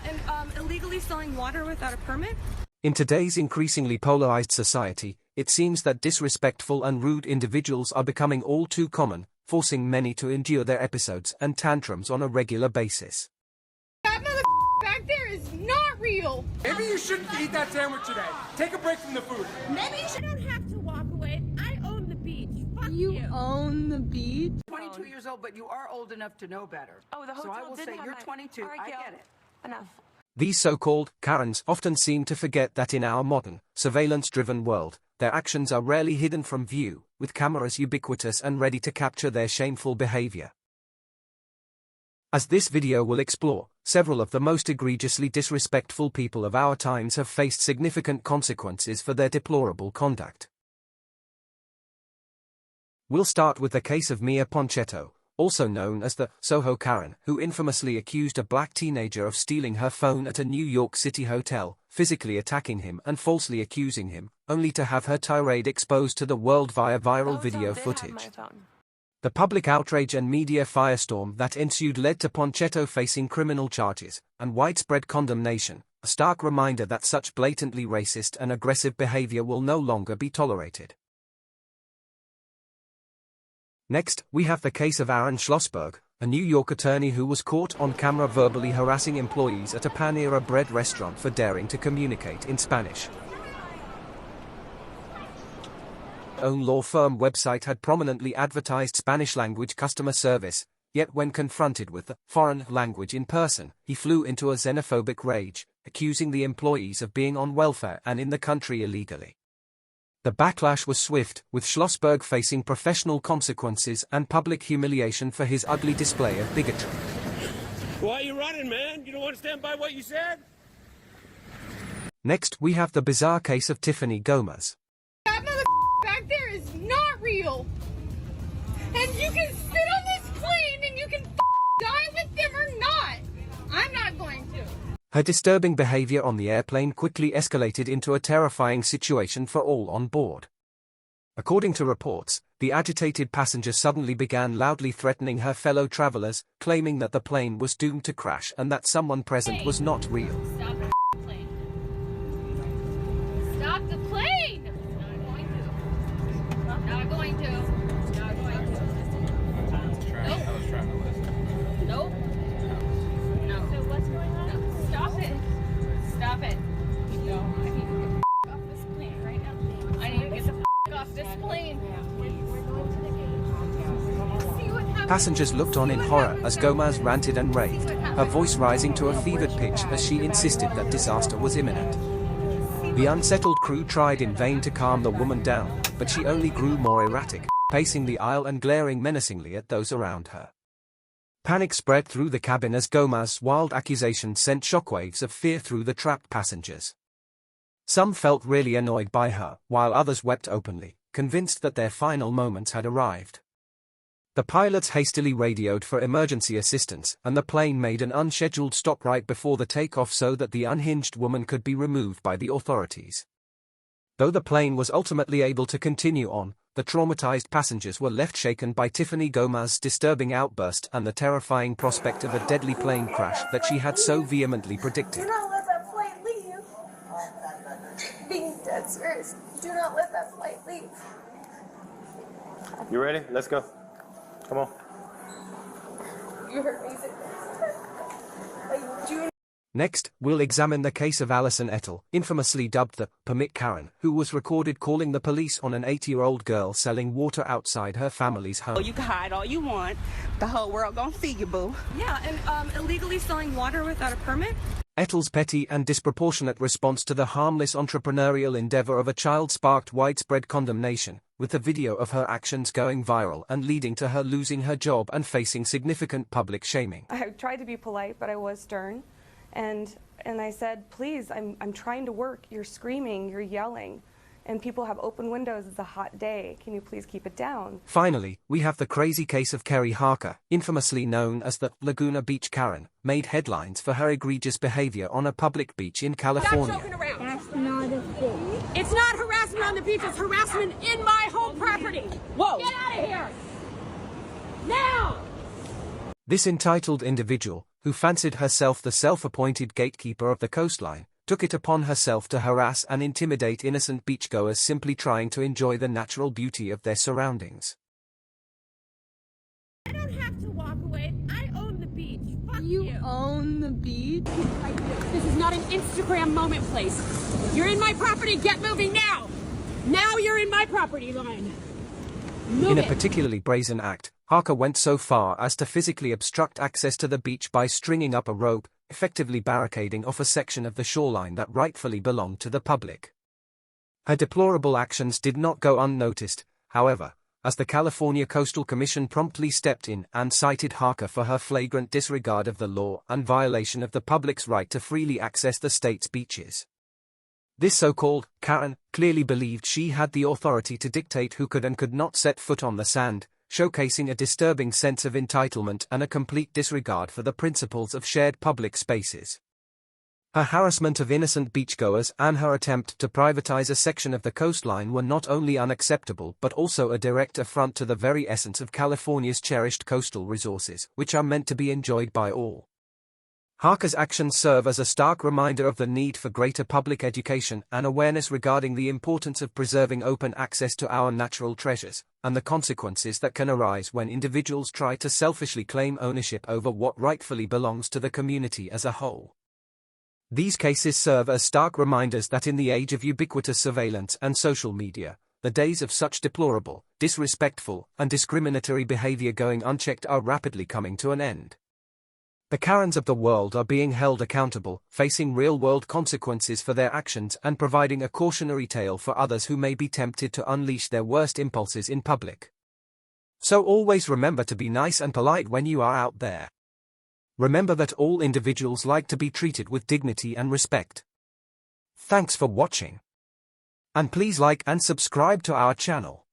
and illegally selling water without a permit? In today's increasingly polarized society, it seems that disrespectful and rude individuals are becoming all too common, forcing many to endure their episodes and tantrums on a regular basis. That back there is not real. Maybe you shouldn't eat that sandwich today. Take a break from the food. Maybe you shouldn't have to walk away. I own the beach. Fuck You own the beach? 22 years old, but you are old enough to know better. Oh, the hotel So I will did say have you're my... 22. All right, I Gail. get it. Enough. These so-called Karens often seem to forget that in our modern, surveillance-driven world, their actions are rarely hidden from view, with cameras ubiquitous and ready to capture their shameful behavior. As this video will explore, several of the most egregiously disrespectful people of our times have faced significant consequences for their deplorable conduct. We'll start with the case of Mia Ponchetto, also known as the Soho Karen, who infamously accused a black teenager of stealing her phone at a New York City hotel, physically attacking him and falsely accusing him, only to have her tirade exposed to the world via viral video footage. The public outrage and media firestorm that ensued led to Ponchetto facing criminal charges and widespread condemnation, a stark reminder that such blatantly racist and aggressive behavior will no longer be tolerated. Next, we have the case of Aaron Schlossberg, a New York attorney who was caught on camera verbally harassing employees at a Panera Bread restaurant for daring to communicate in Spanish. His own law firm website had prominently advertised Spanish-language customer service, yet when confronted with the foreign language in person, he flew into a xenophobic rage, accusing the employees of being on welfare and in the country illegally. The backlash was swift, with Schlossberg facing professional consequences and public humiliation for his ugly display of bigotry. Why are you running, man? You don't want to stand by what you said? Next, we have the bizarre case of Tiffany Gomez. That back there is not real. And you can sit on this plane and you can die with them or not. I'm not going to. Her disturbing behavior on the airplane quickly escalated into a terrifying situation for all on board. According to reports, the agitated passenger suddenly began loudly threatening her fellow travelers, claiming that the plane was doomed to crash and that someone present was not real. Stop the plane. Stop the plane! Not going to. Not going to. Nope. I was trying to listen. Nope. No. So what's going on? No. Stop it. Stop it. No. I need to get off this plane right now. I need to get the off this plane. We're going to the gate. See what happens. Passengers looked on in horror as Gomez ranted and raved, her voice rising to a fevered pitch as she insisted that disaster was imminent. The unsettled crew tried in vain to calm the woman down, but she only grew more erratic, pacing the aisle and glaring menacingly at those around her. Panic spread through the cabin as Gomez's wild accusations sent shockwaves of fear through the trapped passengers. Some felt really annoyed by her, while others wept openly, convinced that their final moments had arrived. The pilots hastily radioed for emergency assistance, and the plane made an unscheduled stop right before the takeoff so that the unhinged woman could be removed by the authorities. Though the plane was ultimately able to continue on, the traumatized passengers were left shaken by Tiffany Gomez's disturbing outburst and the terrifying prospect of a deadly plane crash that she had so vehemently predicted. Do not let that flight leave. Being dead serious. Do not let that flight leave. You ready? Let's go. Come on. You heard me say like, do Next, we'll examine the case of Allison Ettel, infamously dubbed the Permit Karen, who was recorded calling the police on an 8-year-old girl selling water outside her family's home. Oh, you can hide all you want. The whole world gonna see you, boo. Yeah, and illegally selling water without a permit? Ettel's petty and disproportionate response to the harmless entrepreneurial endeavor of a child sparked widespread condemnation, with the video of her actions going viral and leading to her losing her job and facing significant public shaming. I tried to be polite, but I was stern. And I said, please, I'm trying to work. You're screaming, you're yelling. And people have open windows, it's a hot day. Can you please keep it down? Finally, we have the crazy case of Kerry Harker, infamously known as the Laguna Beach Karen, made headlines for her egregious behavior on a public beach in California. Stop joking around. That's not a thing. It's not harassment on the beach, it's harassment in my home property. Whoa. Get out of here. Now! This entitled individual, who fancied herself the self-appointed gatekeeper of the coastline, took it upon herself to harass and intimidate innocent beachgoers simply trying to enjoy the natural beauty of their surroundings. I don't have to walk away. I own the beach. Fuck You own the beach? This is not an Instagram moment place. You're in my property. Get moving now. Now you're in my property line. Move In a it. particularly brazen act, Harker went so far as to physically obstruct access to the beach by stringing up a rope, effectively barricading off a section of the shoreline that rightfully belonged to the public. Her deplorable actions did not go unnoticed, however, as the California Coastal Commission promptly stepped in and cited Harker for her flagrant disregard of the law and violation of the public's right to freely access the state's beaches. This so-called Karen clearly believed she had the authority to dictate who could and could not set foot on the sand, showcasing a disturbing sense of entitlement and a complete disregard for the principles of shared public spaces. Her harassment of innocent beachgoers and her attempt to privatize a section of the coastline were not only unacceptable but also a direct affront to the very essence of California's cherished coastal resources, which are meant to be enjoyed by all. Harker's actions serve as a stark reminder of the need for greater public education and awareness regarding the importance of preserving open access to our natural treasures, and the consequences that can arise when individuals try to selfishly claim ownership over what rightfully belongs to the community as a whole. These cases serve as stark reminders that in the age of ubiquitous surveillance and social media, the days of such deplorable, disrespectful, and discriminatory behavior going unchecked are rapidly coming to an end. The Karens of the world are being held accountable, facing real-world consequences for their actions and providing a cautionary tale for others who may be tempted to unleash their worst impulses in public. So always remember to be nice and polite when you are out there. Remember that all individuals like to be treated with dignity and respect. Thanks for watching. And please like and subscribe to our channel.